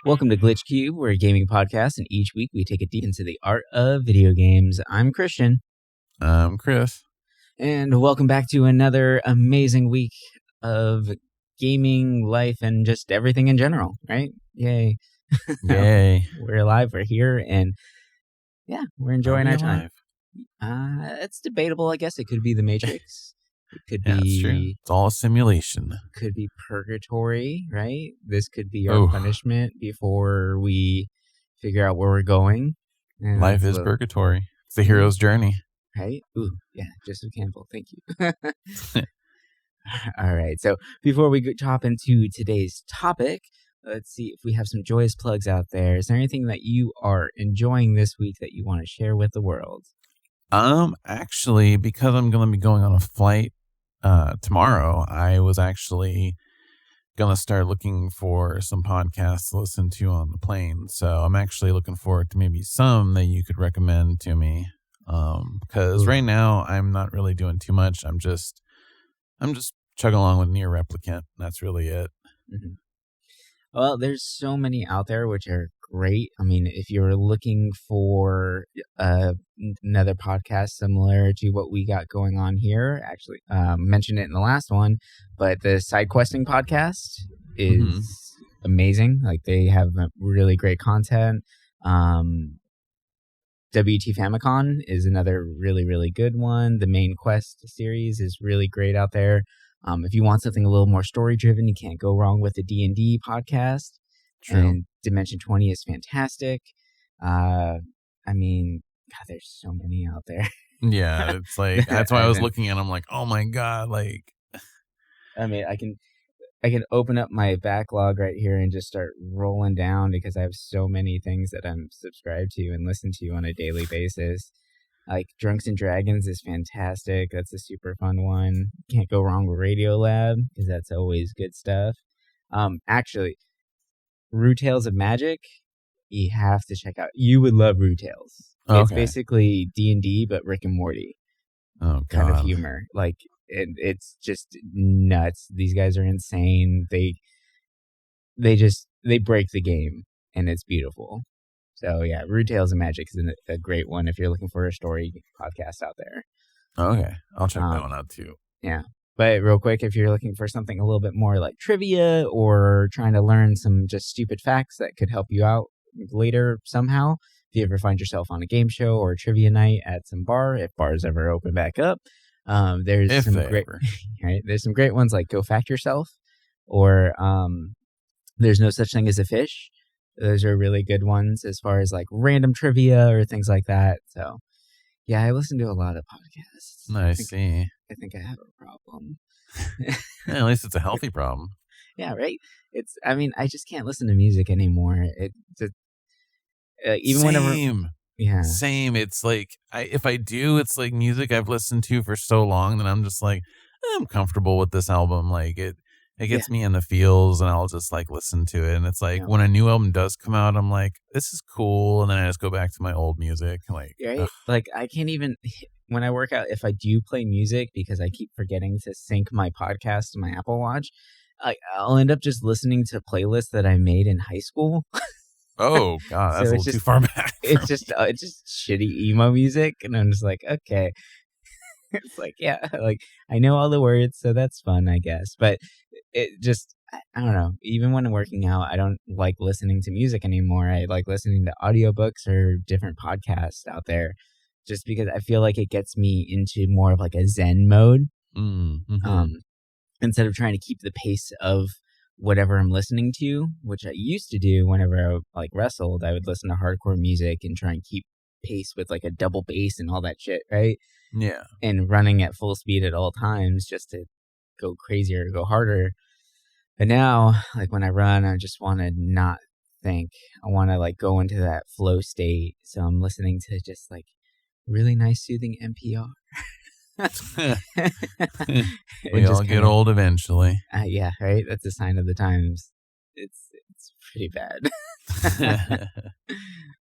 Welcome to Glitch Cube. We're a gaming podcast, and each week we take a deep into the art of video games. I'm Christian. I'm Chris. And welcome back to another amazing week of gaming, life, and just everything in general, right? Yay. Yay. We're alive, we're here, and yeah, we're enjoying our time. It's debatable, I guess. It could be the Matrix. It could be... That's true. It's all a simulation. Could be purgatory, right? This could be our punishment before we figure out where we're going. And life is purgatory. It's the hero's journey. Right? Ooh, yeah, Joseph Campbell. Thank you. All right. So before we hop into today's topic, let's see if we have some joyous plugs out there. Is there anything that you are enjoying this week that you want to share with the world? Actually, because I'm going to be going on a flight tomorrow, I was actually going to start looking for some podcasts to listen to on the plane. So I'm actually looking forward to maybe some that you could recommend to me. Because right now I'm not really doing too much. I'm just chugging along with Near Replicant. That's really it. Mm-hmm. Well, there's so many out there which are great. I mean, if you're looking for another podcast similar to what we got going on here, actually mentioned it in the last one, but the Side Questing podcast is amazing. Like, they have really great content. WT Famicom is another really, really good one. The Main Quest series is really great out there. If you want something a little more story-driven, you can't go wrong with the Dnd Podcast. True. And Dimension 20 is fantastic. I mean, God, there's so many out there. Yeah, it's like, that's why I was looking at them like, oh my God, like. I mean, I can open up my backlog right here and just start rolling down because I have so many things that I'm subscribed to and listen to on a daily basis. Like, Drunks and Dragons is fantastic. That's a super fun one. Can't go wrong with Radiolab because that's always good stuff. Actually, Rue Tales of Magic, you have to check out. You would love Rue Tales. Okay. It's basically D&D, but Rick and Morty kind of humor. Like, it's just nuts. These guys are insane. They break the game, and it's beautiful. So yeah, Rue Tales of Magic is a great one if you're looking for a story podcast out there. Okay, I'll check that one out too. Yeah, but real quick, if you're looking for something a little bit more like trivia or trying to learn some just stupid facts that could help you out later somehow, if you ever find yourself on a game show or a trivia night at some bar, if bars ever open back up, there's some great ones like Go Fact Yourself or There's No Such Thing as a Fish. Those are really good ones as far as like random trivia or things like that. So yeah, I listen to a lot of podcasts. I see. I think I have a problem. Yeah, at least it's a healthy problem. Yeah, right. I mean, I just can't listen to music anymore. Even whenever. Yeah. Same. It's like if I do, it's like music I've listened to for so long that I'm just like, I'm comfortable with this album. Like it gets me in the feels, and I'll just like listen to it. And it's like when a new album does come out, I'm like, this is cool, and then I just go back to my old music. Like, right? Like, I can't even when I work out, if I do play music because I keep forgetting to sync my podcast to my Apple Watch, I'll end up just listening to playlists that I made in high school. Oh God, that's a little too far back. It's just shitty emo music, and I'm just like, okay. It's like, yeah, like I know all the words, so that's fun, I guess. But it just, I don't know. Even when I'm working out, I don't like listening to music anymore. I like listening to audiobooks or different podcasts out there, just because I feel like it gets me into more of like a Zen mode. Mm-hmm. Instead of trying to keep the pace of whatever I'm listening to, which I used to do whenever I like wrestled. I would listen to hardcore music and try and keep pace with like a double bass and all that shit, right? Yeah. And running at full speed at all times just to go crazier, go harder. But now, like when I run, I just want to not think. I want to like go into that flow state. So I'm listening to just like really nice, soothing NPR. We all get old eventually. Yeah, right? That's a sign of the times. It's pretty bad.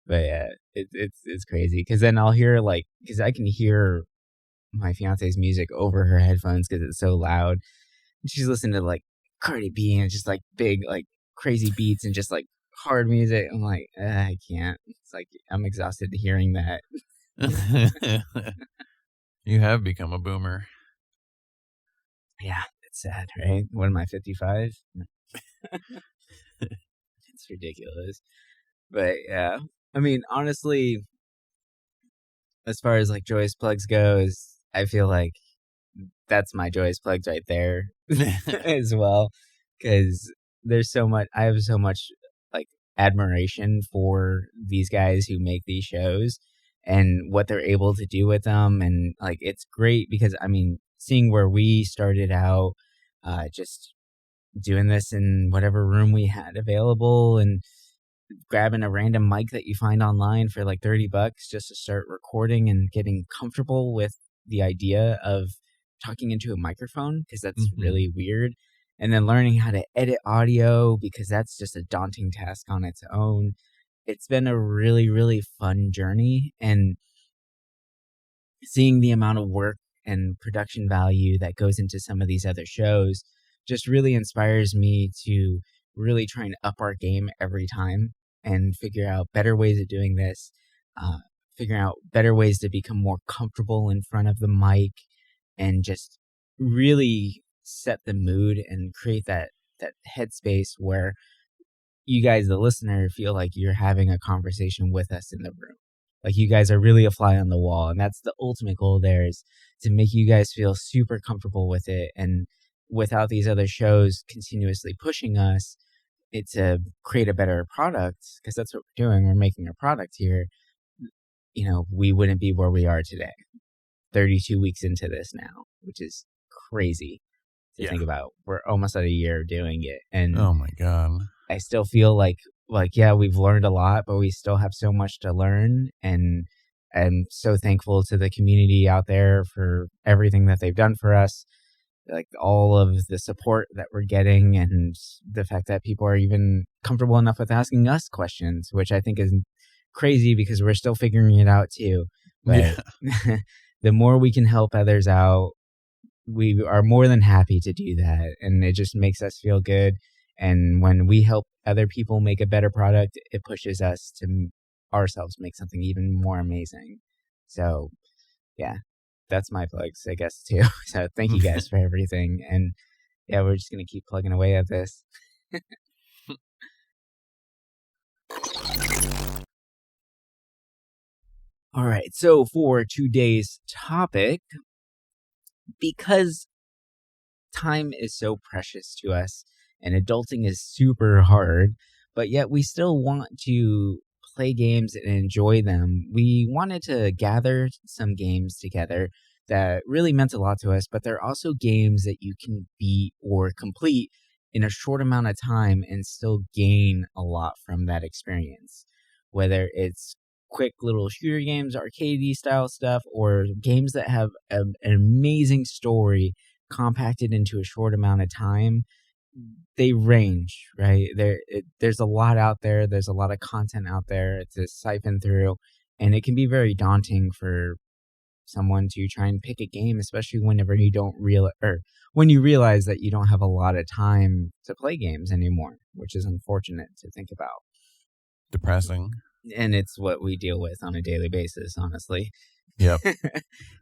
But yeah, it's crazy. Because then I'll hear because I can hear my fiance's music over her headphones because it's so loud. And she's listening to like Cardi B and just like big, like crazy beats and just like hard music. I'm like, I can't. It's like I'm exhausted hearing that. You have become a boomer. Yeah, it's sad, right? What am I, 55? It's ridiculous. But yeah, I mean, honestly, as far as like joyous plugs goes, I feel like that's my joyous plugs right there as well, because there's so much. I have so much like admiration for these guys who make these shows and what they're able to do with them, and like it's great because I mean, seeing where we started out, just doing this in whatever room we had available and grabbing a random mic that you find online for like $30 just to start recording and getting comfortable with the idea of talking into a microphone, because that's really weird. And then learning how to edit audio, because that's just a daunting task on its own. It's been a really, really fun journey, and seeing the amount of work and production value that goes into some of these other shows just really inspires me to really try and up our game every time and figure out better ways of doing this, figuring out better ways to become more comfortable in front of the mic, and just really set the mood and create that headspace where you guys, the listener, feel like you're having a conversation with us in the room. Like you guys are really a fly on the wall. And that's the ultimate goal there, is to make you guys feel super comfortable with it. And without these other shows continuously pushing us, it's to create a better product, because that's what we're doing. We're making a product here. You know, we wouldn't be where we are today, 32 weeks into this now, which is crazy to think about. We're almost at a year of doing it. And oh my God, I still feel like yeah, we've learned a lot, but we still have so much to learn. And I'm so thankful to the community out there for everything that they've done for us, like all of the support that we're getting, and the fact that people are even comfortable enough with asking us questions, which I think is crazy because we're still figuring it out too. But the more we can help others out, we are more than happy to do that. And it just makes us feel good. And when we help other people make a better product, it pushes us to ourselves make something even more amazing. So, yeah, that's my plugs, I guess, too. So thank you guys for everything. And yeah, we're just going to keep plugging away at this. All right. So for today's topic, because time is so precious to us and adulting is super hard, but yet we still want to play games and enjoy them, we wanted to gather some games together that really meant a lot to us, but they're also games that you can beat or complete in a short amount of time and still gain a lot from that experience. Whether it's quick little shooter games, arcadey style stuff, or games that have an amazing story compacted into a short amount of time, they range, right? There's a lot out there. There's a lot of content out there to siphon through, and it can be very daunting for someone to try and pick a game, especially whenever you don't when you realize that you don't have a lot of time to play games anymore, which is unfortunate to think about. Depressing. And it's what we deal with on a daily basis, honestly. Yep.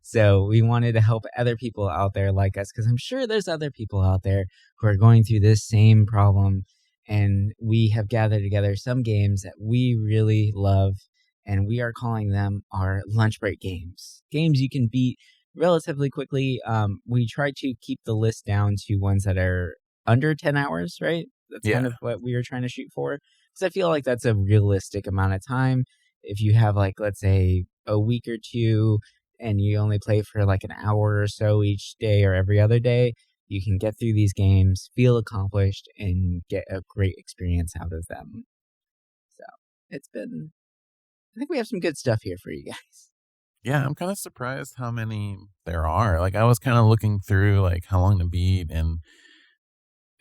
So we wanted to help other people out there like us, because I'm sure there's other people out there who are going through this same problem. And we have gathered together some games that we really love, and we are calling them our lunch break games. Games you can beat relatively quickly. We try to keep the list down to ones that are under 10 hours, right? That's kind of what we were trying to shoot for. Because I feel like that's a realistic amount of time. If you have, like, let's say a week or two and you only play for like an hour or so each day or every other day, you can get through these games, feel accomplished, and get a great experience out of them. So I think we have some good stuff here for you guys. Yeah, I'm kind of surprised how many there are. Like, I was kind of looking through like how long to beat, and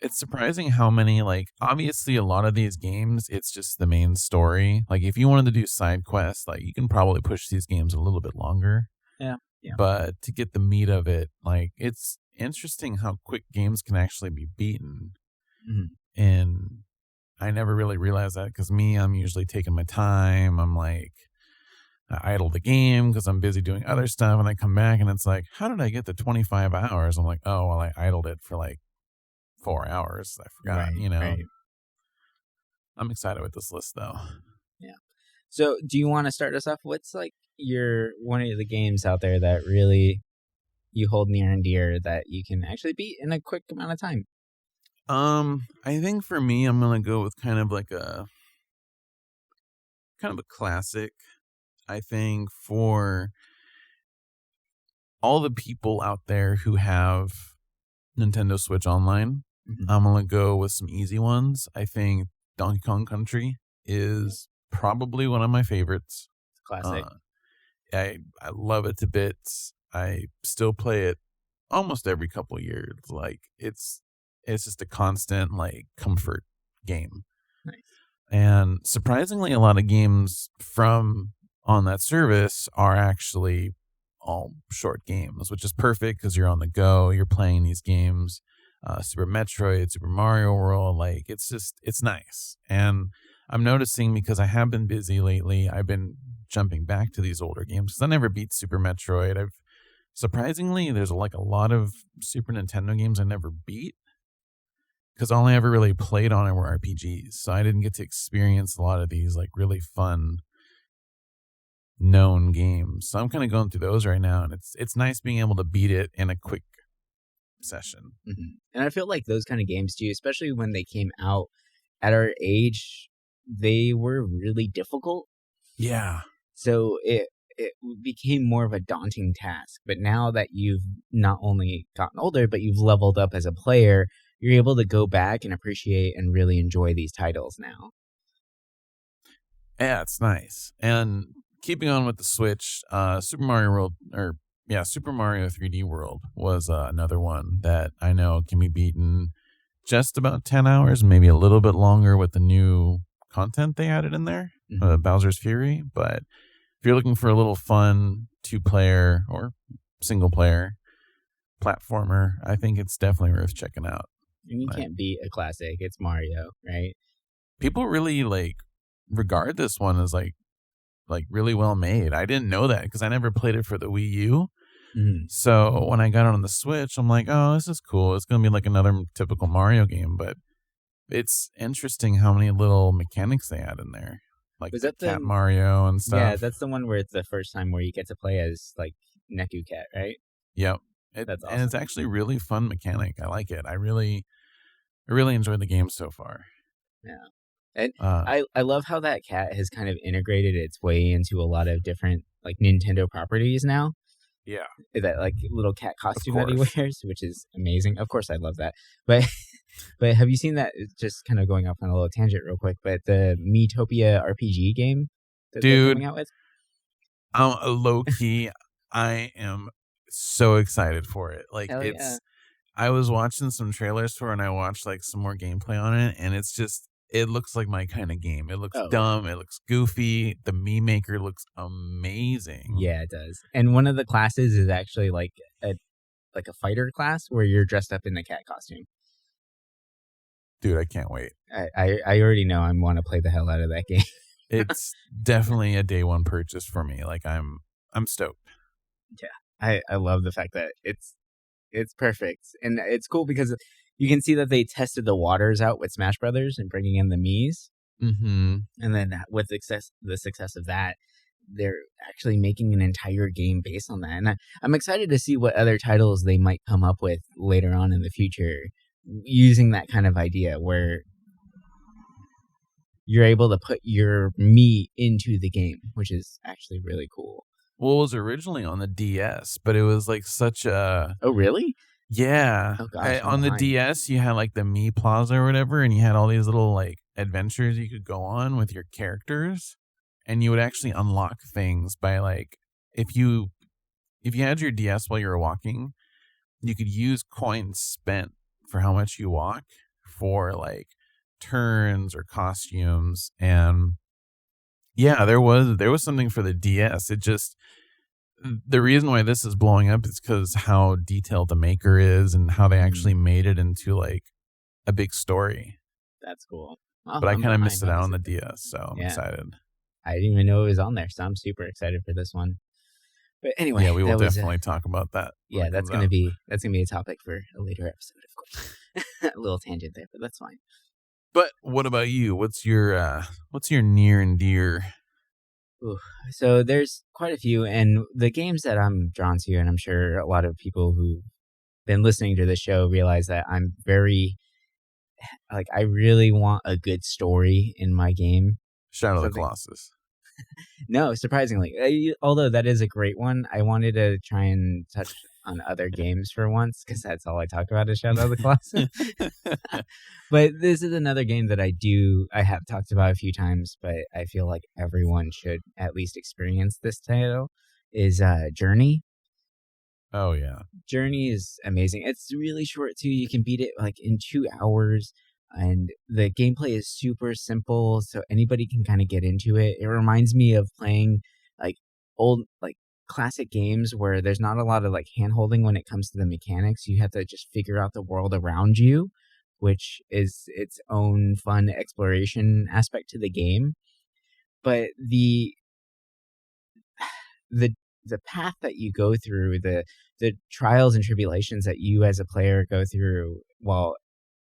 it's surprising how many, like, obviously a lot of these games, it's just the main story. Like, if you wanted to do side quests, like, you can probably push these games a little bit longer. Yeah. But to get the meat of it, like, it's interesting how quick games can actually be beaten. Mm-hmm. And I never really realized that because I'm usually taking my time. I'm like, I idle the game because I'm busy doing other stuff, and I come back and it's like, how did I get to 25 hours? I'm like, oh, well, I idled it for like 4 hours. I forgot, Right. I'm excited with this list though. Yeah. So do you want to start us off? What's like one of the games out there that really you hold near and dear that you can actually beat in a quick amount of time? I think for me, I'm gonna go with kind of a classic. I think for all the people out there who have Nintendo Switch Online, I'm gonna go with some easy ones. I think Donkey Kong Country is probably one of my favorites. Classic. I love it to bits. I still play it almost every couple of years. Like it's just a constant like comfort game. Nice. And surprisingly, a lot of games from on that service are actually all short games, which is perfect because you're on the go. You're playing these games, Super Metroid, Super Mario World. Like it's nice. And I'm noticing because I have been busy lately, I've been jumping back to these older games because I never beat Super Metroid. Surprisingly, there's like a lot of Super Nintendo games I never beat because all I ever really played on it were RPGs. So I didn't get to experience a lot of these like really fun known games. So I'm kind of going through those right now, and it's nice being able to beat it in a quick session. And I feel like those kind of games too, especially when they came out at our age, they were really difficult. Yeah. So it became more of a daunting task. But now that you've not only gotten older, but you've leveled up as a player, you're able to go back and appreciate and really enjoy these titles now. Yeah, it's nice. And keeping on with the Switch, Super Mario 3D World was another one that I know can be beaten just about 10 hours, maybe a little bit longer with the new content they added in there, Bowser's Fury. But if you're looking for a little fun 2-player or single-player platformer, I think it's definitely worth checking out. And you can't beat a classic. It's Mario, right? People really regard this one as like really well made. I didn't know that because I never played it for the Wii U. So when I got it on the Switch, I'm like, oh, this is cool. It's going to be like another typical Mario game, but it's interesting how many little mechanics they add in there. Like the Cat Mario and stuff. Yeah, that's the one where it's the first time where you get to play as like Neku Cat, right? Yep. That's awesome. And it's actually really fun mechanic. I like it. I really enjoyed the game so far. Yeah. And I love how that cat has kind of integrated its way into a lot of different like Nintendo properties now. Yeah. That like little cat costume that he wears, which is amazing. Of course I love that. But have you seen that, just kind of going off on a little tangent real quick, but the Miitopia RPG game that they're coming out with? Low key, I am so excited for it. Like I was watching some trailers for it and I watched like some more gameplay on it, and it looks like my kind of game. It looks dumb. It looks goofy. The Mii Maker looks amazing. Yeah, it does. And one of the classes is actually like a fighter class where you're dressed up in the cat costume. Dude, I can't wait. I already know I want to play the hell out of that game. It's definitely a day one purchase for me. Like I'm stoked. Yeah, I love the fact that it's perfect, and it's cool because you can see that they tested the waters out with Smash Brothers and bringing in the Miis. And then with the success of that, they're actually making an entire game based on that. And I'm excited to see what other titles they might come up with later on in the future using that kind of idea where you're able to put your Mii into the game, which is actually really cool. Well, it was originally on the DS, but it was like such a... Oh, really? Yeah. Oh, gosh, on the DS, you had like the Mii Plaza or whatever, and you had all these little like adventures you could go on with your characters, and you would actually unlock things by like if you had your DS while you were walking, you could use coins spent for how much you walk for like turns or costumes. And yeah, there was something for the DS. The reason why this is blowing up is because how detailed the maker is and how they actually made it into like a big story. That's cool. Oh, but I I'm kind of behind, missed it out on the obviously. DS, so I'm Yeah, excited. I didn't even know it was on there, so I'm super excited for this one. But anyway, Yeah, we will that was definitely talk about that when yeah, it that's comes gonna out. be a topic for a later episode, of course. A little tangent there, but that's fine. But what about you? What's your near and dear? Ooh. So there's quite a few, and the games that I'm drawn to, and I'm sure a lot of people who've been listening to the show realize that I'm very like I really want a good story in my game. Shadow of the Something Colossus. No, surprisingly, although that is a great one, I wanted to try and touch on other games for once because that's all I talk about is Shadow of the Colossus. But this is another game that I have talked about a few times, but I feel like everyone should at least experience this title. Is Journey. Oh yeah. Journey is amazing. It's really short too. You can beat it like in 2 hours, and the gameplay is super simple, so anybody can kind of get into it. It reminds me of playing like old like classic games where there's not a lot of like hand holding when it comes to the mechanics. You have to just figure out the world around you, which is its own fun exploration aspect to the game. But the the path that you go through, the trials and tribulations that you as a player go through while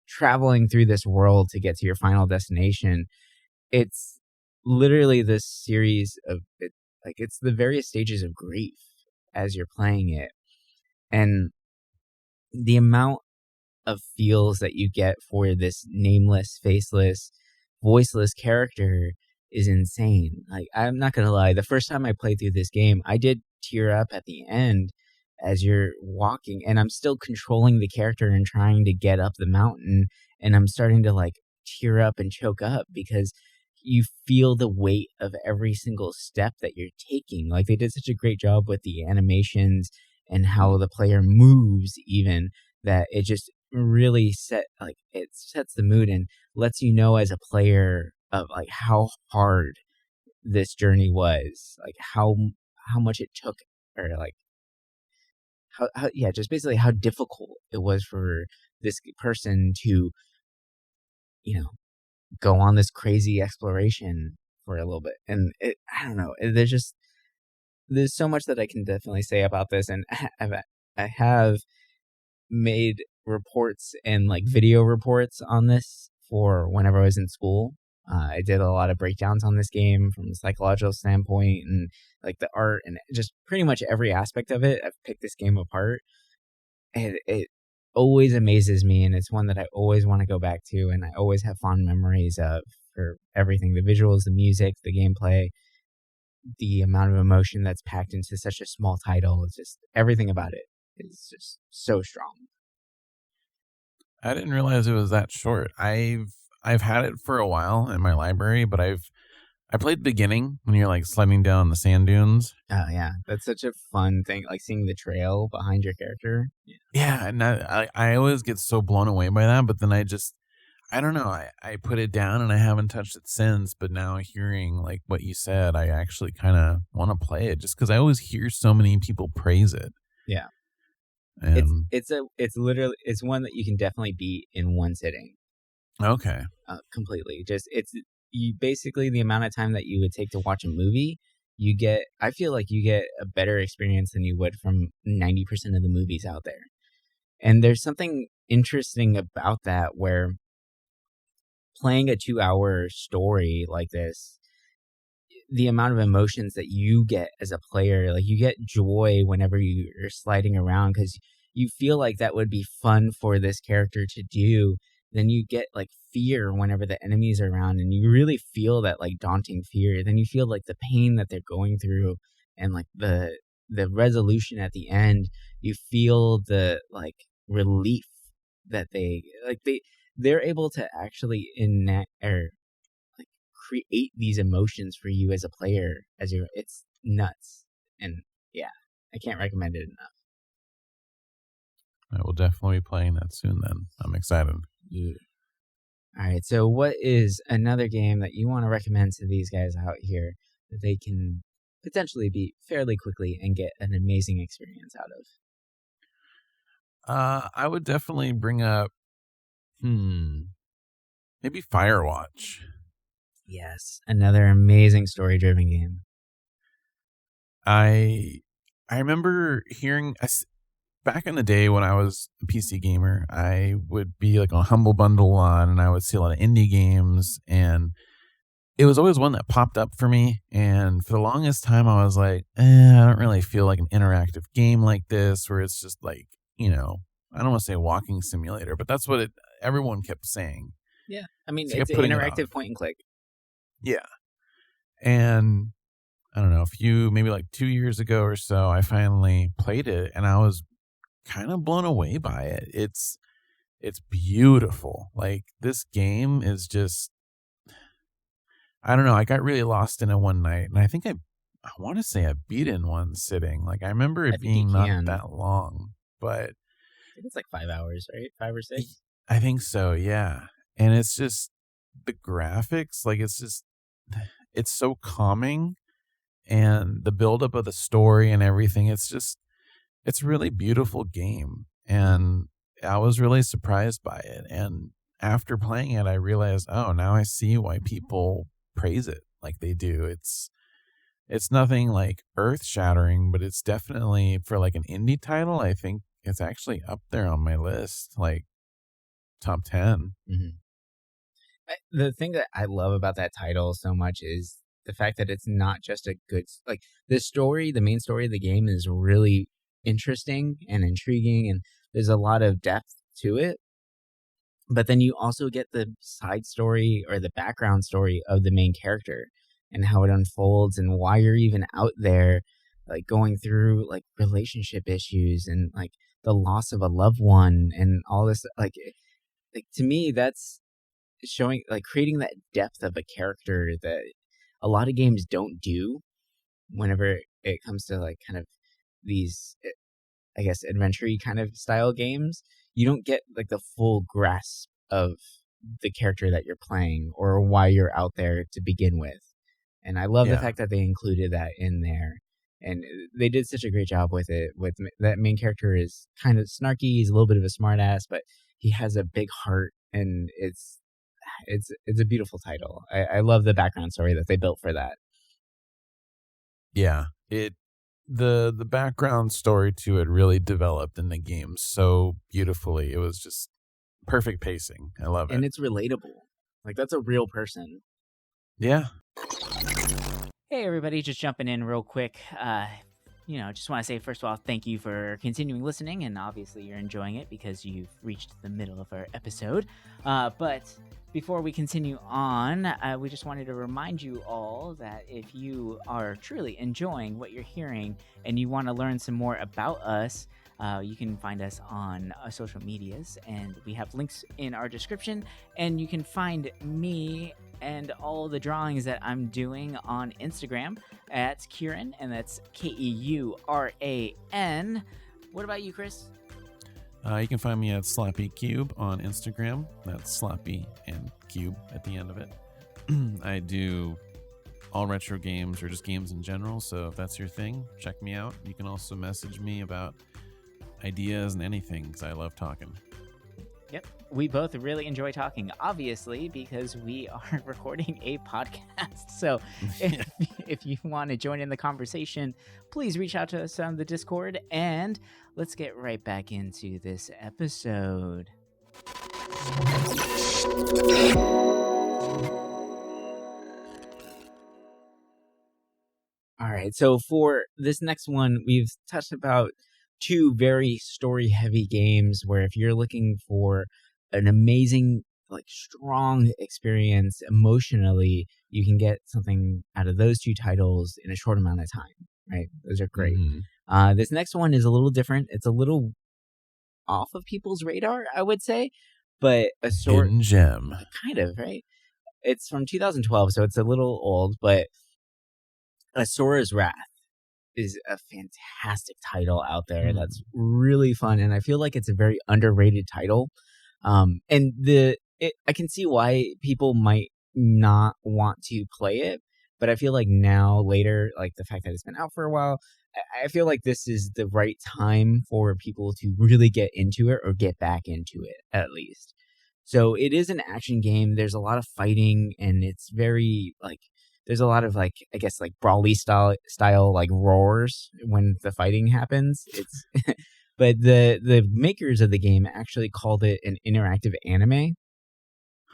traveling through this world to get to your final destination, it's literally this series of it, like it's the various stages of grief as you're playing it, and the amount of feels that you get for this nameless, faceless, voiceless character is insane. Like, I'm not gonna lie, the first time I played through this game, I did tear up at the end as you're walking, and I'm still controlling the character and trying to get up the mountain, and I'm starting to like tear up and choke up because you feel the weight of every single step that you're taking. Like, they did such a great job with the animations and how the player moves, even that it just really it sets the mood and lets you know as a player of like how hard this journey was, like how much it took, or like how yeah, just basically how difficult it was for this person to, you know, go on this crazy exploration for a little bit. And I don't know, there's so much that I can definitely say about this, and I have made reports and like video reports on this for whenever I was in school. I did a lot of breakdowns on this game from a psychological standpoint and like the art and just pretty much every aspect of it. I've picked this game apart, and it always amazes me. And it's one that I always want to go back to, and I always have fond memories of for everything: the visuals, the music, the gameplay, the amount of emotion that's packed into such a small title. It's just everything about it is just so strong. I didn't realize it was that short. I've had it for a while in my library, but I played the beginning when you're like sliding down the sand dunes. Oh yeah, that's such a fun thing, like seeing the trail behind your character. Yeah. Yeah, and I always get so blown away by that, but then I don't know, I put it down and I haven't touched it since, but now hearing like what you said, I actually kind of want to play it just because I always hear so many people praise it. Yeah. And It's literally it's one that you can definitely beat in one sitting. okay. Completely. Just it's you basically the amount of time that you would take to watch a movie, I feel like you get a better experience than you would from 90% of the movies out there. And there's something interesting about that where playing a 2-hour story like this, the amount of emotions that you get as a player, like you get joy whenever you're sliding around because you feel like that would be fun for this character to do. Then you get like fear whenever the enemies are around, and you really feel that like daunting fear. Then you feel like the pain that they're going through, and like the resolution at the end. You feel the like relief that they're able to actually enact or like create these emotions for you as a player it's nuts. And yeah, I can't recommend it enough. I will definitely be playing that soon then. I'm excited. Yeah. All right, so what is another game that you want to recommend to these guys out here that they can potentially beat fairly quickly and get an amazing experience out of? I would definitely bring up Maybe Firewatch. Yes, another amazing story-driven game. I remember hearing back in the day when I was a PC gamer, I would be like on Humble Bundle a lot, and I would see a lot of indie games, and it was always one that popped up for me. And for the longest time, I was like, I don't really feel like an interactive game like this, where it's just like, I don't want to say walking simulator, but that's what everyone kept saying. Yeah, I mean, So it's an interactive point and click. Yeah, and I don't know, maybe like 2 years ago or so, I finally played it, and I was kind of blown away by it. It's beautiful. Like, this game is just, I don't know, I got really lost in it one night, and I think I want to say I beat it in one sitting. Like, I remember it being not that long, but I think it's like 5 hours, right? 5 or 6? I think so, yeah. And it's just the graphics, like, it's so calming, and the buildup of the story and everything. It's a really beautiful game, and I was really surprised by it. And after playing it, I realized, oh, now I see why people praise it like they do. It's nothing like earth shattering, but it's definitely, for like an indie title, I think it's actually up there on my list, like top 10. Mm-hmm. The thing that I love about that title so much is the fact that it's not just a good, like, the main story of the game is really interesting and intriguing, and there's a lot of depth to it. But then you also get the side story or the background story of the main character and how it unfolds and why you're even out there, like, going through like relationship issues and like the loss of a loved one and all this. Like to me, that's showing, like, creating that depth of a character that a lot of games don't do whenever it comes to like kind of these, I guess, adventure-y kind of style games. You don't get like the full grasp of the character that you're playing or why you're out there to begin with. And I love the fact that they included that in there. And they did such a great job with it. With that main character is kind of snarky. He's a little bit of a smartass, but he has a big heart, and it's a beautiful title. I love the background story that they built for that. Yeah, the background story to it really developed in the game so beautifully. It was just perfect pacing. I love it. And it's relatable. Like, that's a real person. Yeah. Hey everybody, just jumping in real quick. Just want to say, first of all, thank you for continuing listening, and obviously you're enjoying it because you've reached the middle of our episode. But before we continue on, we just wanted to remind you all that if you are truly enjoying what you're hearing and you want to learn some more about us, you can find us on social medias, and we have links in our description, and you can find me and all the drawings that I'm doing on Instagram at Kieran, and that's Keuran. What about you, Chris? You can find me at Slappy Cube on Instagram. That's Slappy and Cube at the end of it. I do all retro games or just games in general, so if that's your thing, check me out. You can also message me about ideas and anything, because I love talking. Yep, we both really enjoy talking, obviously, because we are recording a podcast. So if you want to join in the conversation, please reach out to us on the Discord, and let's get right back into this episode. All right, so for this next one, we've touched about two very story-heavy games where if you're looking for an amazing, like, strong experience emotionally, you can get something out of those two titles in a short amount of time, right? Those are great. Mm-hmm. This next one is a little different. It's a little off of people's radar, I would say, but a hidden gem. Kind of, right? It's from 2012, so it's a little old, but Asura's Wrath is a fantastic title out there that's really fun, and I feel like it's a very underrated title. And I can see why people might not want to play it, but I feel like now, later, like the fact that it's been out for a while, I feel like this is the right time for people to really get into it or get back into it, at least. So it is an action game. There's a lot of fighting, and it's very like there's a lot of like I guess like brawly style like roars when the fighting happens. It's but the makers of the game actually called it an interactive anime.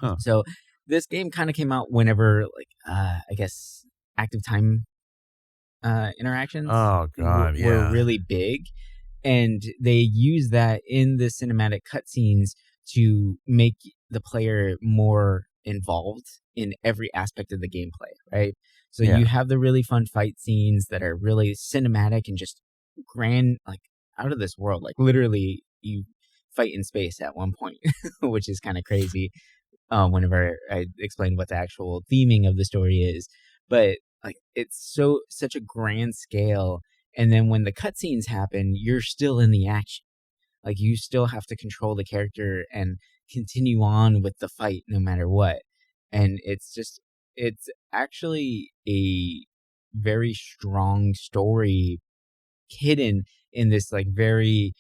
Huh. So this game kind of came out whenever like I guess active time interactions Oh God, were yeah. really big, and they use that in the cinematic cutscenes to make the player more involved in every aspect of the gameplay, right? So Yeah. you have the really fun fight scenes that are really cinematic and just grand, like out of this world. Like literally, you fight in space at one point, which is kind of crazy. Whenever I explain what the actual theming of the story is, but like it's such a grand scale, and then when the cutscenes happen, you're still in the action. Like you still have to control the character and continue on with the fight no matter what. And it's actually a very strong story hidden in this like very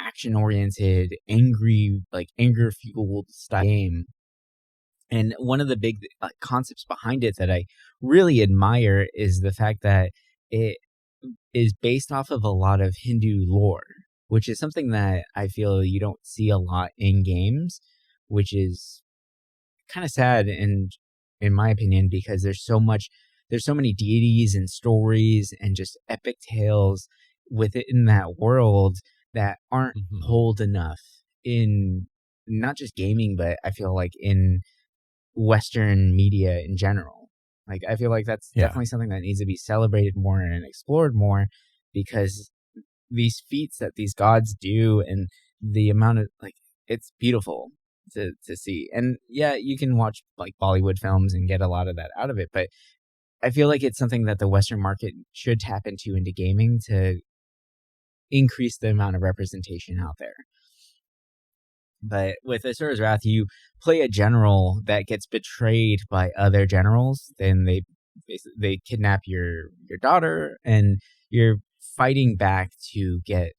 action oriented, angry, like anger fueled style game. And one of the big concepts behind it that I really admire is the fact that it is based off of a lot of Hindu lore, which is something that I feel you don't see a lot in games, which is kind of sad in my opinion, because there's so many deities and stories and just epic tales within that world that aren't told enough in not just gaming, but I feel like in Western media in general. Like I feel like that's definitely something that needs to be celebrated more and explored more, because these feats that these gods do and the amount of like it's beautiful to see. And yeah, you can watch like Bollywood films and get a lot of that out of it, but I feel like it's something that the Western market should tap into gaming to increase the amount of representation out there. But with Asura's Wrath, you play a general that gets betrayed by other generals. Then they kidnap your daughter, and you're fighting back to get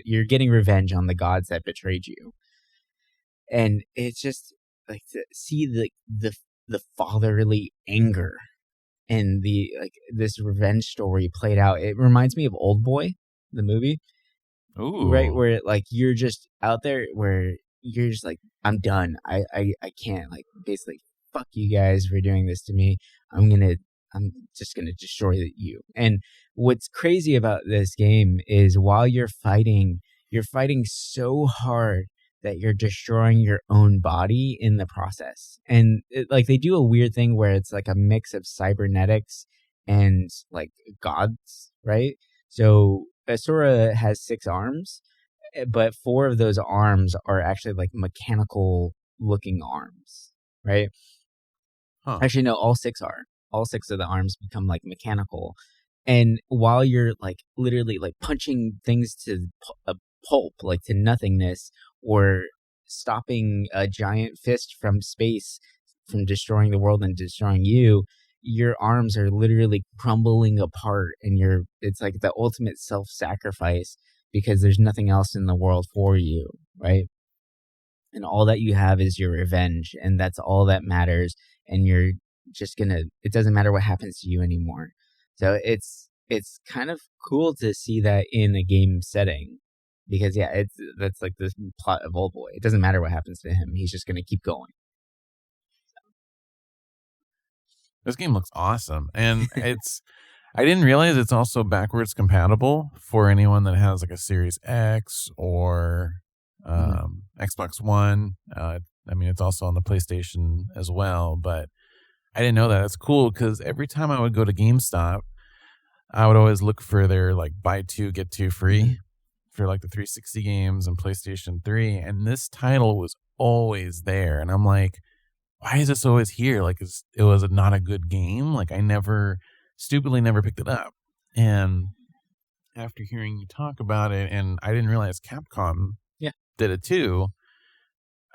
you're getting revenge on the gods that betrayed you. And it's just like to see the fatherly anger and the like this revenge story played out. It reminds me of Old Boy, the movie. Ooh. Right, where like you're just out there where you're just like, I'm done. I can't, like, basically fuck you guys for doing this to me. I'm just gonna destroy you. And what's crazy about this game is while you're fighting so hard that you're destroying your own body in the process. And like they do a weird thing where it's like a mix of cybernetics and like gods, right? So Asura has 6 arms, but 4 of those arms are actually like mechanical looking arms, right? Huh. Actually, no, all 6 are. All 6 of the arms become like mechanical. And while you're like literally like punching things to a pulp, like to nothingness, or stopping a giant fist from space from destroying the world and destroying you, your arms are literally crumbling apart, and it's like the ultimate self-sacrifice because there's nothing else in the world for you, right? And all that you have is your revenge, and that's all that matters, and you're just it doesn't matter what happens to you anymore. So it's kind of cool to see that in a game setting, because that's like the plot of Old Boy. It doesn't matter what happens to him, he's just going to keep going. This game looks awesome. And I didn't realize it's also backwards compatible for anyone that has like a Series X or Xbox One. I mean, it's also on the PlayStation as well, but I didn't know that. It's cool because every time I would go to GameStop, I would always look for their like buy 2, get 2 free for like the 360 games and PlayStation 3. And this title was always there. And I'm like, why is this always here? Like, it was not a good game. Like, I stupidly never picked it up. And after hearing you talk about it, and I didn't realize Capcom did it too,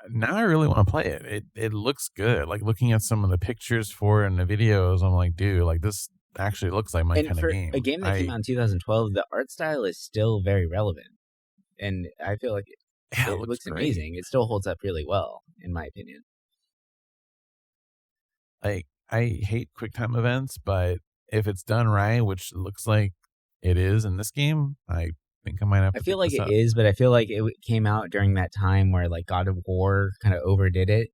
now I really want to play it. It looks good. Like, looking at some of the pictures for it and the videos, I'm like, dude, like, this actually looks like my kind of game. A game that came out in 2012, the art style is still very relevant. And I feel like Yeah, it looks great. amazing. It still holds up really well, in my opinion. Like, I hate QuickTime events, but if it's done right, which looks like it is in this game, I think I might have to I feel pick like this it up. is, but I feel like it came out during that time where like God of War kind of overdid it,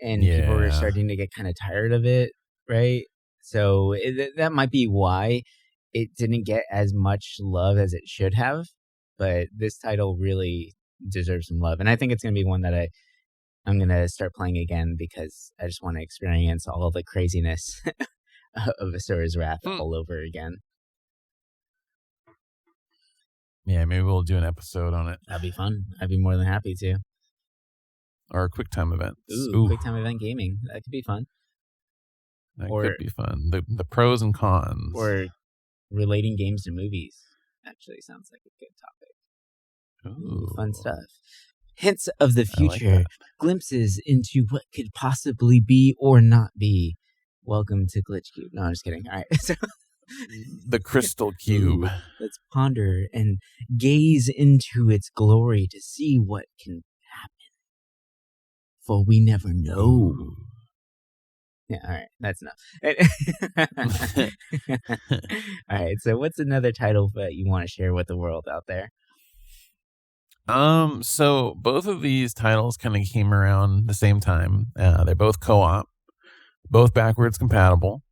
and people were Yeah. starting to get kind of tired of it, right? So that might be why it didn't get as much love as it should have. But this title really deserves some love, and I think it's going to be one that I'm going to start playing again because I just want to experience all the craziness of Asura's Wrath all over again. Yeah, maybe we'll do an episode on it. That'd be fun. I'd be more than happy to. Or QuickTime events. Ooh, QuickTime event gaming. That could be fun. That could be fun. The pros and cons. Or relating games to movies. Actually sounds like a good topic. Ooh. Fun stuff. Hints of the future. Like glimpses into what could possibly be or not be. Welcome to Glitch Cube. No, I'm just kidding. All right. So the crystal cube. Ooh, let's ponder and gaze into its glory to see what can happen. For we never know. Ooh. Yeah, all right. That's enough. All right. So what's another title that you want to share with the world out there? So both of these titles kind of came around the same time. They're both co-op, both backwards compatible.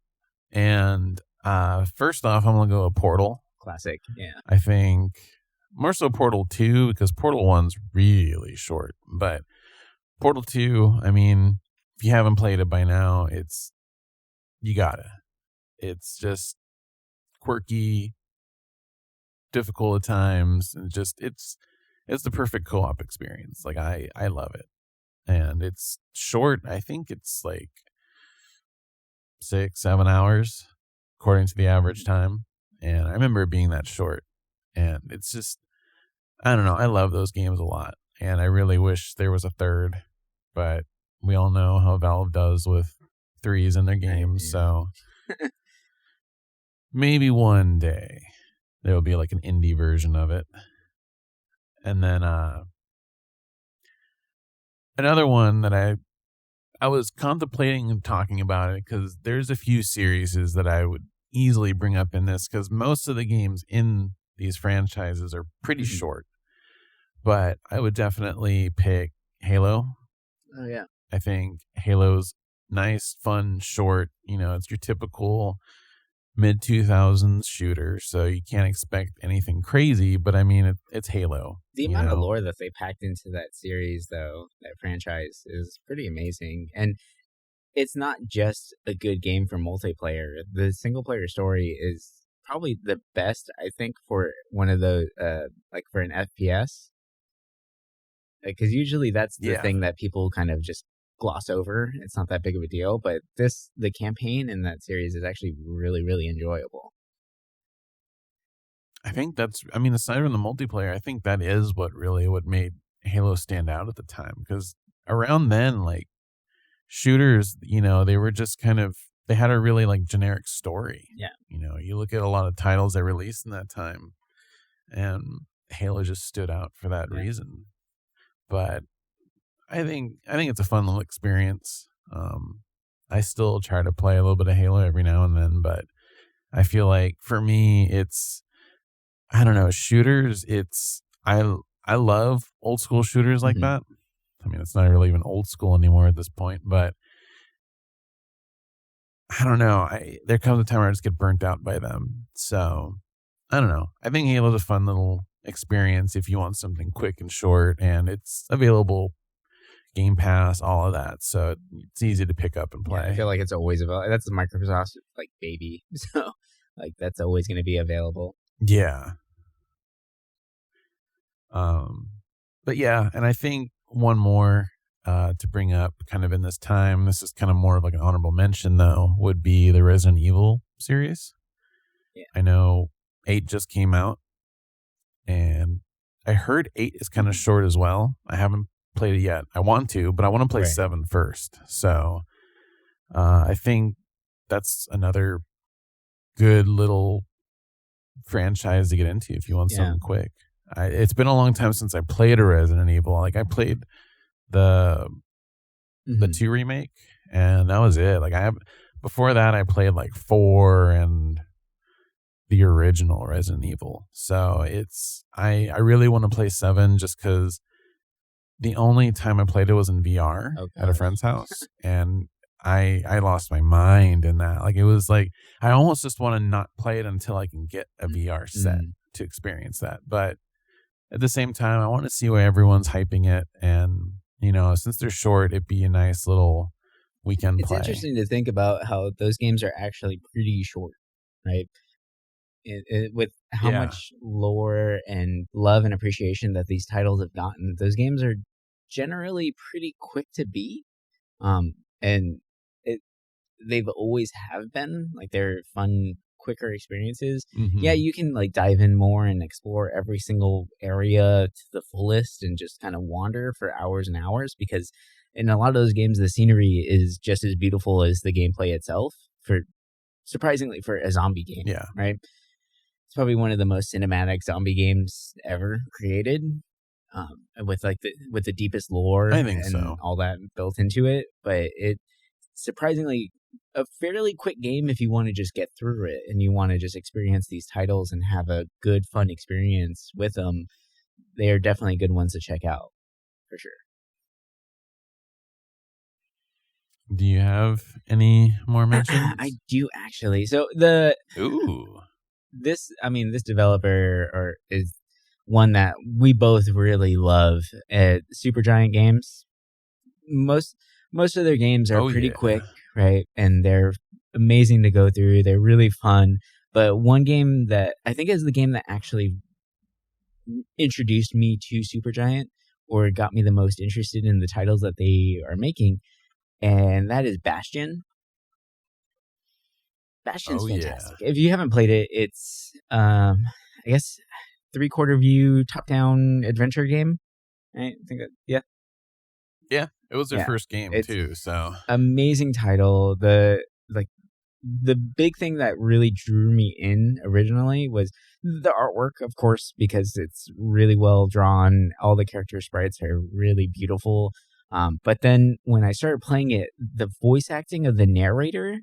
And first off, I'm going to go with Portal. Classic, yeah. I think more so Portal 2 because Portal 1's really short. But Portal 2, I mean, if you haven't played it by now, you gotta. It's just quirky, difficult at times, and it's the perfect co-op experience. Like I love it. And it's short. I think it's like 6-7 hours according to the average time. And I remember it being that short. And it's just, I don't know. I love those games a lot. And I really wish there was a third. But we all know how Valve does with 3s in their games. So maybe one day there will be like an indie version of it. And then another one that I was contemplating talking about it because there's a few series that I would easily bring up in this because most of the games in these franchises are pretty short. But I would definitely pick Halo. Oh, yeah. I think Halo's nice, fun, short. You know, it's your typical mid-2000s shooter, so you can't expect anything crazy, but I mean, it's Halo. The amount of lore that they packed into that series, though, that franchise, is pretty amazing. And it's not just a good game for multiplayer. The single-player story is probably the best, I think, for one of those, like for an FPS. Because usually that's the thing that people kind of just gloss over. It's not that big of a deal, but the campaign in that series is actually really, really enjoyable. I think aside from the multiplayer, I think that is what made Halo stand out at the time. Because around then, like, shooters, they were just they had a really, like, generic story. Yeah. You look at a lot of titles that released in that time, and Halo just stood out for that reason. But I think it's a fun little experience. I still try to play a little bit of Halo every now and then, but I feel like for me, I don't know, shooters. I love old school shooters like that. I mean, it's not really even old school anymore at this point, but I don't know. There comes a time where I just get burnt out by them. So I don't know. I think Halo's a fun little experience if you want something quick and short, and it's available Game Pass, all of that, so it's easy to pick up and play. I feel like it's always available. That's the Microsoft like baby, so like that's always going to be available. Yeah. But yeah, and I think one more to bring up kind of in this time, this is kind of more of like an honorable mention though, would be the Resident Evil series. Yeah. I know 8 just came out, and I heard 8 is kind of short as well. I haven't played it yet. I want to, but I want to play 7 first. So I think that's another good little franchise to get into if you want something quick. It's been a long time since I played a Resident Evil. Like I played the 2 remake, and that was it. Like before that I played like 4 and the original Resident Evil. So I really want to play 7 just because the only time I played it was in VR at a friend's house, and I lost my mind in that. Like it was like I almost just want to not play it until I can get a VR set to experience that. But at the same time, I want to see where everyone's hyping it, and since they're short, it'd be a nice little weekend play. It's interesting to think about how those games are actually pretty short, right? With how much lore and love and appreciation that these titles have gotten, those games are generally pretty quick to beat, and they've always have been. Like they're fun, quicker experiences. Yeah, you can like dive in more and explore every single area to the fullest and just kind of wander for hours and hours, because in a lot of those games the scenery is just as beautiful as the gameplay itself, surprisingly for a zombie game. Right, it's probably one of the most cinematic zombie games ever created, with the deepest lore. I think and so. All that built into it. But it's surprisingly a fairly quick game if you want to just get through it and you want to just experience these titles and have a good, fun experience with them. They are definitely good ones to check out, for sure. Do you have any more mentions? I do, actually. So this developer is one that we both really love at Supergiant Games. Most of their games are pretty quick, right? And they're amazing to go through. They're really fun. But one game that I think is the game that actually introduced me to Supergiant, or got me the most interested in the titles that they are making, and that is Bastion. Bastion's fantastic. If you haven't played it, it's I guess 3/4 view top-down adventure game. I think that, yeah, it was their first game too. So amazing title. The big thing that really drew me in originally was the artwork, of course, because it's really well drawn. All the character sprites are really beautiful. But then when I started playing it, the voice acting of the narrator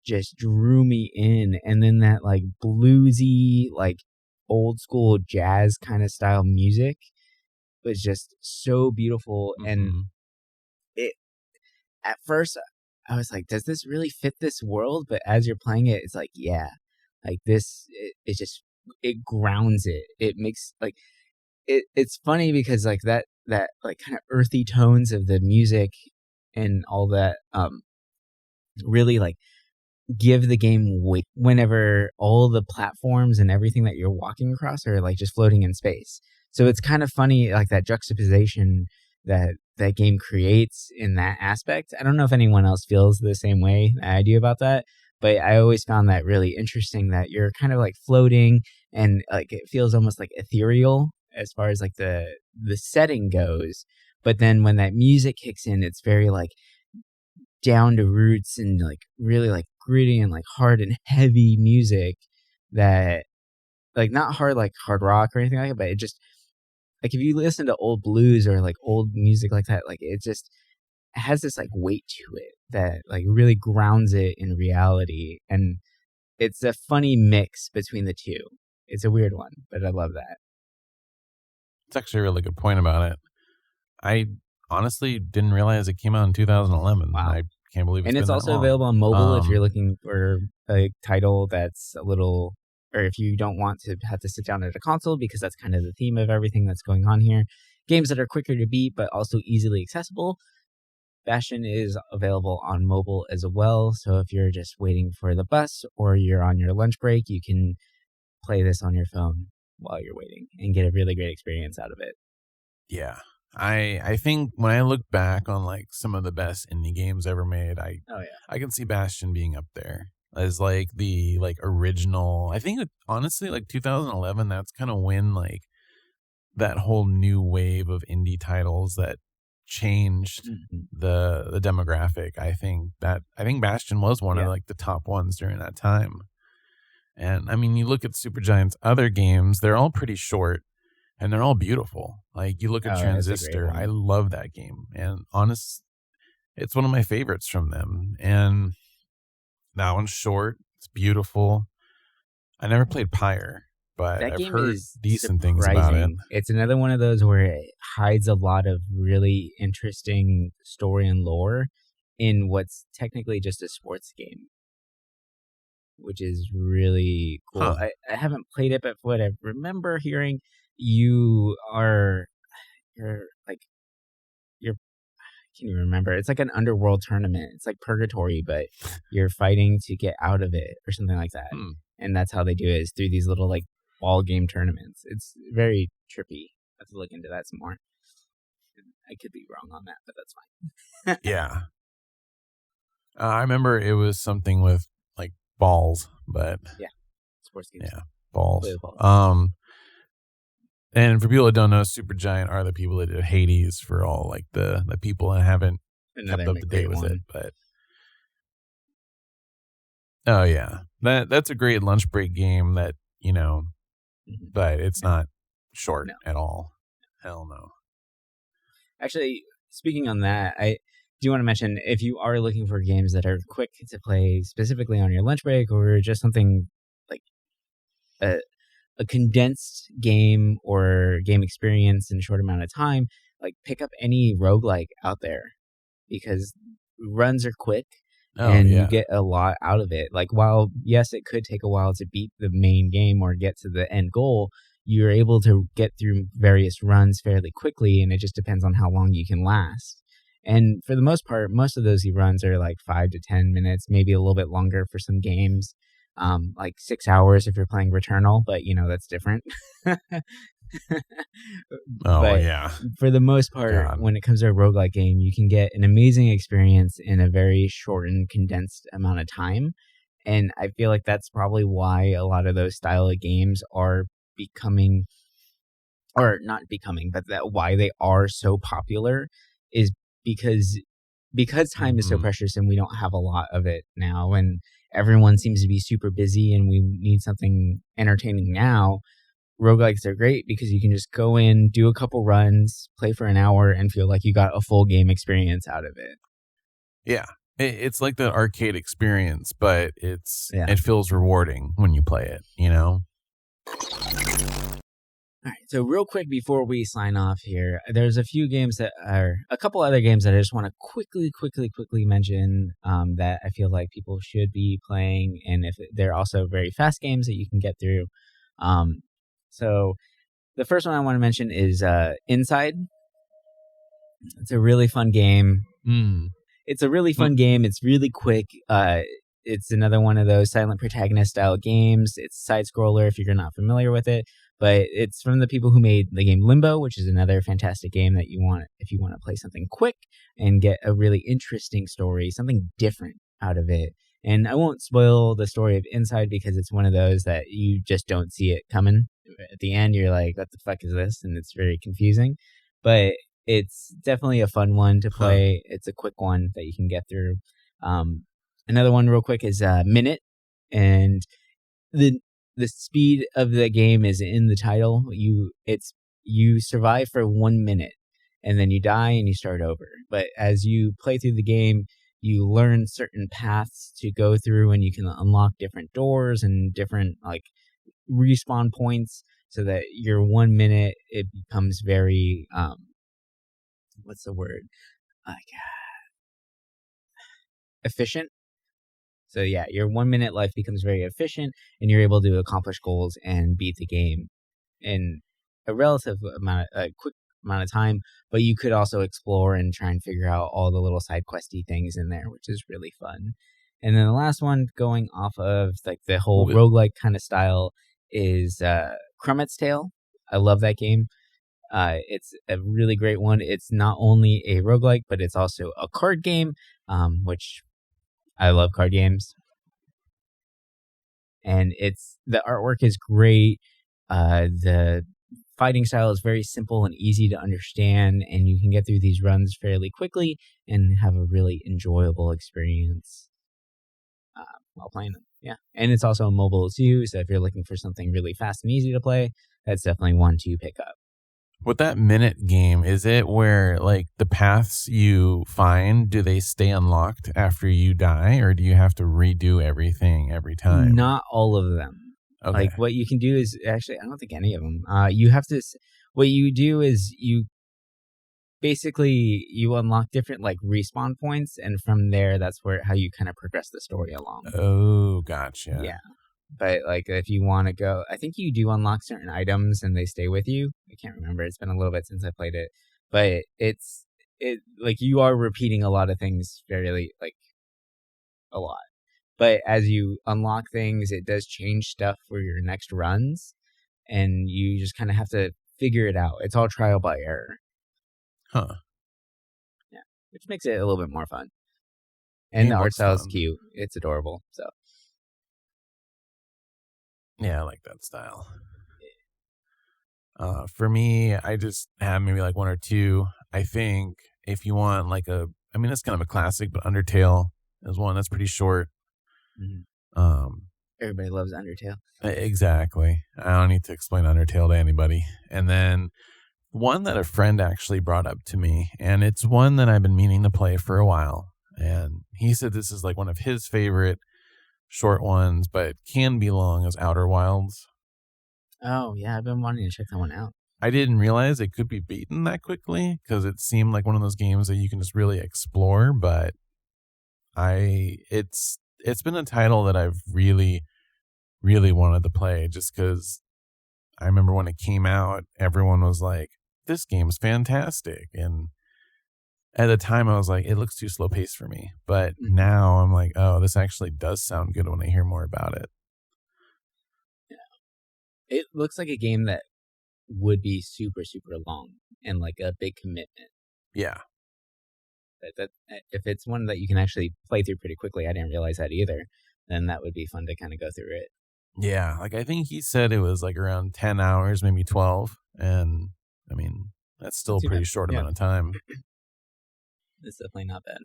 just drew me in, and then that like bluesy, like old school jazz kind of style music was just so beautiful. And it, at first I was like, does this really fit this world? But as you're playing it, it's like, yeah, like this, it grounds it. It makes like, it's funny because like that like kind of earthy tones of the music and all that, really like give the game weight whenever all the platforms and everything that you're walking across are like just floating in space. So it's kind of funny, like that juxtaposition that game creates in that aspect. I don't know if anyone else feels the same way I do about that, but I always found that really interesting, that you're kind of like floating and like it feels almost like ethereal as far as like the setting goes. But then when that music kicks in, it's very like down to roots and like really like gritty and like hard and heavy music that like not hard like hard rock or anything like that, but it just like if you listen to old blues or like old music like that, like it just has this like weight to it that like really grounds it in reality. And it's a funny mix between the two. It's a weird one, but I love that. It's actually a really good point about it. I honestly didn't realize it came out in 2011. Wow. I can't believe it's been also that long. Available on mobile if you're looking for a title that's a little, or if you don't want to have to sit down at a console, because that's kind of the theme of everything that's going on here. Games that are quicker to beat, but also easily accessible. Bastion is available on mobile as well. So if you're just waiting for the bus or you're on your lunch break, you can play this on your phone while you're waiting and get a really great experience out of it. Yeah. I think when I look back on like some of the best indie games ever made, I can see Bastion being up there as like the like original. I think honestly like 2011, that's kind of when like that whole new wave of indie titles that changed the demographic. I think Bastion was one of like the top ones during that time. And I mean, you look at Supergiant's other games, they're all pretty short. and they're all beautiful. Like you look at Oh, that's a great Transistor, one. I love that game, and it's one of my favorites from them. And that one's short, it's beautiful. I never played Pyre, but That I've game heard is decent things about it. surprising. It's another one of those where it hides a lot of really interesting story and lore in what's technically just a sports game, which is really cool. Huh. I haven't played it, but what I remember hearing, you're like you're I can't even remember. It's like an underworld tournament. It's like purgatory, but you're fighting to get out of it or something like that. And that's how they do it, is through these little like ball game tournaments. It's very trippy. I have to look into that some more. I could be wrong on that, but that's fine. Yeah. I remember it was something with like balls, but Sports games. yeah, balls. Play with balls. And for people that don't know, Supergiant are the people that did Hades, for all like the people that haven't Another kept up to date great with one. it. But oh yeah, that's a great lunch break game that, but it's not short at all. Hell no. Actually, speaking on that, I do want to mention, if you are looking for games that are quick to play specifically on your lunch break, or just something like a condensed game or game experience in a short amount of time, like pick up any roguelike out there, because runs are quick you get a lot out of it. Like, while yes, it could take a while to beat the main game or get to the end goal, you're able to get through various runs fairly quickly, and it just depends on how long you can last. And for the most part, most of those runs are like 5 to 10 minutes, maybe a little bit longer for some games. Like 6 hours if you're playing Returnal, but that's different. But yeah. For the most part, when it comes to a roguelike game, you can get an amazing experience in a very shortened, condensed amount of time. And I feel like that's probably why a lot of those style of games are becoming, or not becoming, but why they are so popular, is because time is so precious and we don't have a lot of it now, and everyone seems to be super busy and we need something entertaining now. Roguelikes are great because you can just go in, do a couple runs, play for an hour, and feel like you got a full game experience out of it. Yeah. It's like the arcade experience, but it feels rewarding when you play it, All right, so real quick before we sign off here, there's a couple other games that I just want to quickly mention that I feel like people should be playing, and if they're also very fast games that you can get through. So the first one I want to mention is Inside. It's a really fun game. It's a really fun game. It's really quick. It's another one of those silent protagonist style games. It's side scroller if you're not familiar with it, but it's from the people who made the game Limbo, which is another fantastic game that if you want to play something quick and get a really interesting story, something different out of it. And I won't spoil the story of Inside because it's one of those that you just don't see it coming. At the end, you're like, what the fuck is this? And it's very confusing. But it's definitely a fun one to play. It's a quick one that you can get through. Another one real quick is Minute. And the speed of the game is in the title. You survive for 1 minute, and then you die and you start over. But as you play through the game, you learn certain paths to go through, and you can unlock different doors and different like respawn points, so that your 1 minute, it becomes very what's the word? Efficient. So yeah, your 1 minute life becomes very efficient, and you're able to accomplish goals and beat the game in a quick amount of time. But you could also explore and try and figure out all the little side questy things in there, which is really fun. And then the last one, going off of like the whole roguelike kind of style, is Crummit's Tale. I love that game. It's a really great one. It's not only a roguelike, but it's also a card game, which I love card games. And the artwork is great. The fighting style is very simple and easy to understand, and you can get through these runs fairly quickly and have a really enjoyable experience while playing them. Yeah, and it's also mobile too, so if you're looking for something really fast and easy to play, that's definitely one to pick up. With that minute game, is it where like the paths you find, do they stay unlocked after you die, or do you have to redo everything every time? Not all of them. Okay. Like what you can do is actually, I don't think any of them. You have to. What you do is you basically you unlock different like respawn points, and from there, that's how you kind of progress the story along. Oh, gotcha. Yeah. But like if you want to go, I think you do unlock certain items and they stay with you. I can't remember. It's been a little bit since I played it, but it like you are repeating a lot of things fairly like a lot. But as you unlock things, it does change stuff for your next runs, and you just kind of have to figure it out. It's all trial by error. Huh. Yeah, which makes it a little bit more fun. And the art style is cute. It's adorable. So. Yeah, I like that style. For me, I just have maybe like one or two. I think if you want like it's kind of a classic, but Undertale is one that's pretty short. Mm-hmm. Everybody loves Undertale. Exactly. I don't need to explain Undertale to anybody. And then one that a friend actually brought up to me, and it's one that I've been meaning to play for a while. And he said this is like one of his favorite short ones, but can be long, as Outer Wilds. Oh, yeah, I've been wanting to check that one out. I didn't realize it could be beaten that quickly because it seemed like one of those games that you can just really explore, but it's been a title that I've really, really wanted to play just because I remember when it came out, everyone was like, this game's fantastic. And at the time, I was like, it looks too slow paced for me. But now I'm like, oh, this actually does sound good when I hear more about it. Yeah. It looks like a game that would be super, super long and like a big commitment. Yeah. That if it's one that you can actually play through pretty quickly, I didn't realize that either, then that would be fun to kind of go through it. Yeah. Like I think he said it was like around 10 hours, maybe 12. And I mean, that's still a pretty short amount of time. It's definitely not bad.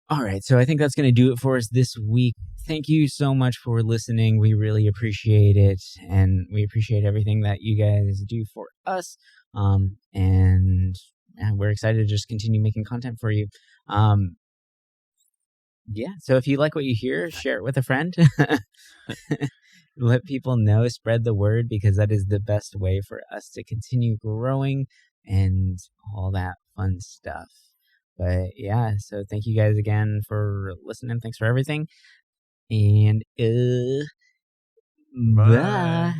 All right, so I think that's going to do it for us this week. Thank you so much for listening. We really appreciate it, and we appreciate everything that you guys do for us. And we're excited to just continue making content for you. Yeah, so if you like what you hear, share it with a friend. Let people know, spread the word, because that is the best way for us to continue growing and all that fun stuff. But yeah, so thank you guys again for listening. Thanks for everything. And bye.